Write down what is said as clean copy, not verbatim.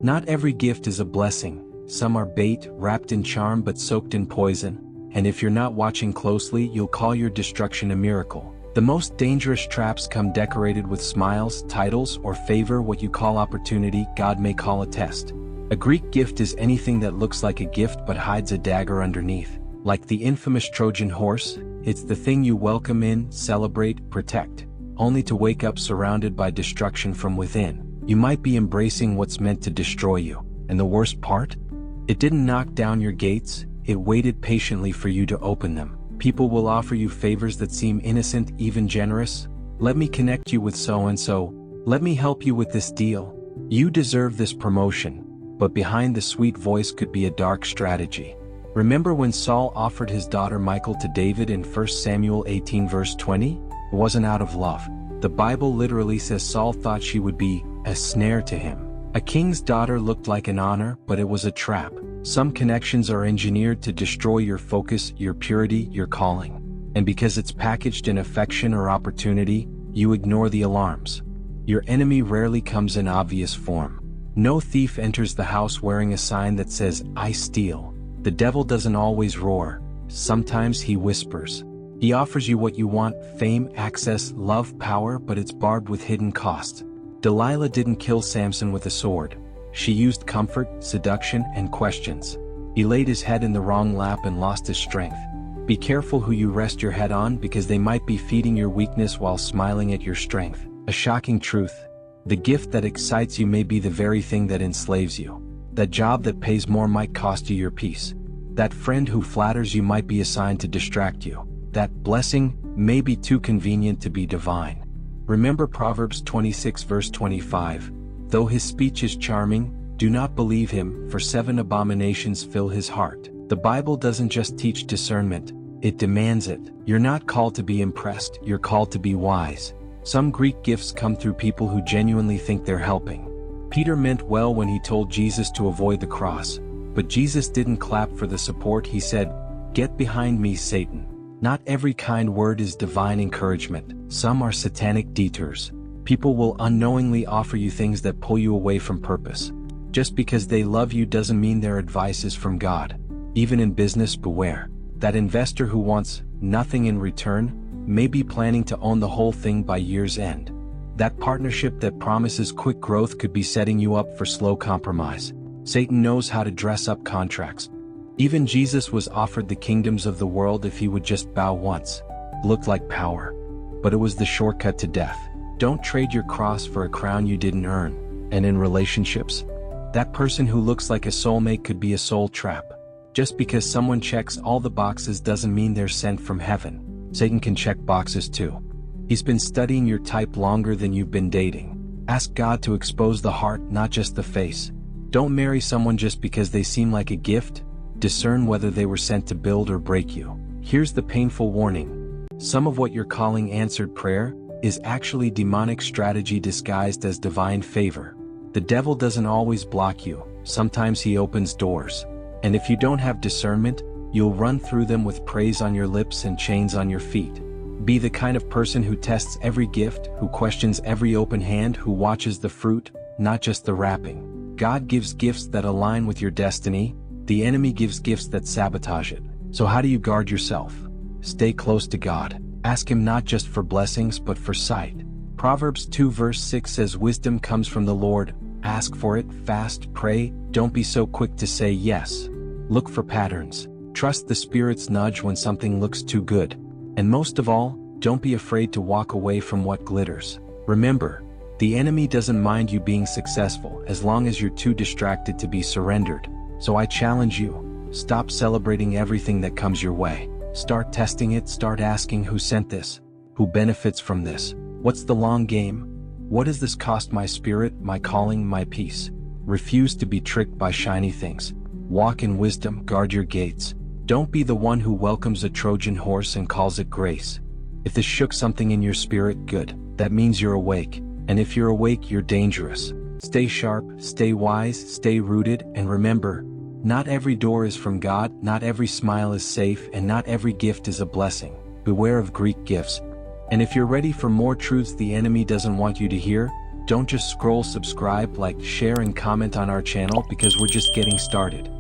Not every gift is a blessing. Some are bait, wrapped in charm but soaked in poison, and if you're not watching closely, you'll call your destruction a miracle. The most dangerous traps come decorated with smiles, titles, or favor. What you call opportunity, God may call a test. A Greek gift is anything that looks like a gift but hides a dagger underneath. Like the infamous Trojan horse, it's the thing you welcome in, celebrate, protect, only to wake up surrounded by destruction from within. You might be embracing what's meant to destroy you, and the worst part? It didn't knock down your gates, it waited patiently for you to open them. People will offer you favors that seem innocent, even generous. Let me connect you with so-and-so. Let me help you with this deal. You deserve this promotion. But behind the sweet voice could be a dark strategy. Remember when Saul offered his daughter Michal to David in 1 Samuel 18 verse 20? It wasn't out of love. The Bible literally says Saul thought she would be a snare to him. A king's daughter looked like an honor, but it was a trap. Some connections are engineered to destroy your focus, your purity, your calling. And because it's packaged in affection or opportunity, you ignore the alarms. Your enemy rarely comes in obvious form. No thief enters the house wearing a sign that says, "I steal." The devil doesn't always roar. Sometimes he whispers. He offers you what you want, fame, access, love, power, but it's barbed with hidden cost. Delilah didn't kill Samson with a sword. She used comfort, seduction, and questions. He laid his head in the wrong lap and lost his strength. Be careful who you rest your head on, because they might be feeding your weakness while smiling at your strength. A shocking truth. The gift that excites you may be the very thing that enslaves you. That job that pays more might cost you your peace. That friend who flatters you might be assigned to distract you. That blessing may be too convenient to be divine. Remember Proverbs 26 verse 25. Though his speech is charming, do not believe him, for 7 abominations fill his heart. The Bible doesn't just teach discernment, it demands it. You're not called to be impressed, you're called to be wise. Some Greek gifts come through people who genuinely think they're helping. Peter meant well when he told Jesus to avoid the cross, but Jesus didn't clap for the support. He said, "Get behind me, Satan." Not every kind word is divine encouragement. Some are satanic detours. People will unknowingly offer you things that pull you away from purpose. Just because they love you doesn't mean their advice is from God. Even in business, beware. That investor who wants nothing in return may be planning to own the whole thing by year's end. That partnership that promises quick growth could be setting you up for slow compromise. Satan knows how to dress up contracts. Even Jesus was offered the kingdoms of the world if he would just bow once. Looked like power, but it was the shortcut to death. Don't trade your cross for a crown you didn't earn. And in relationships, that person who looks like a soulmate could be a soul trap. Just because someone checks all the boxes doesn't mean they're sent from heaven. Satan can check boxes too. He's been studying your type longer than you've been dating. Ask God to expose the heart, not just the face. Don't marry someone just because they seem like a gift. Discern whether they were sent to build or break you. Here's the painful warning. Some of what you're calling answered prayer is actually demonic strategy disguised as divine favor. The devil doesn't always block you. Sometimes he opens doors. And if you don't have discernment, you'll run through them with praise on your lips and chains on your feet. Be the kind of person who tests every gift, who questions every open hand, who watches the fruit, not just the wrapping. God gives gifts that align with your destiny. The enemy gives gifts that sabotage it. So how do you guard yourself? Stay close to God. Ask him not just for blessings but for sight. Proverbs 2 verse 6 says wisdom comes from the Lord. Ask for it, fast, pray, don't be so quick to say yes. Look for patterns. Trust the Spirit's nudge when something looks too good. And most of all, don't be afraid to walk away from what glitters. Remember, the enemy doesn't mind you being successful as long as you're too distracted to be surrendered. So I challenge you, stop celebrating everything that comes your way. Start testing it, start asking who sent this, who benefits from this, what's the long game, what does this cost my spirit, my calling, my peace. Refuse to be tricked by shiny things. Walk in wisdom, guard your gates. Don't be the one who welcomes a Trojan horse and calls it grace. If this shook something in your spirit, good, that means you're awake. And if you're awake, you're dangerous. Stay sharp, stay wise, stay rooted, and remember, not every door is from God, not every smile is safe, and not every gift is a blessing. Beware of Greek gifts. And if you're ready for more truths the enemy doesn't want you to hear, don't just scroll, subscribe, like, share and comment on our channel because we're just getting started.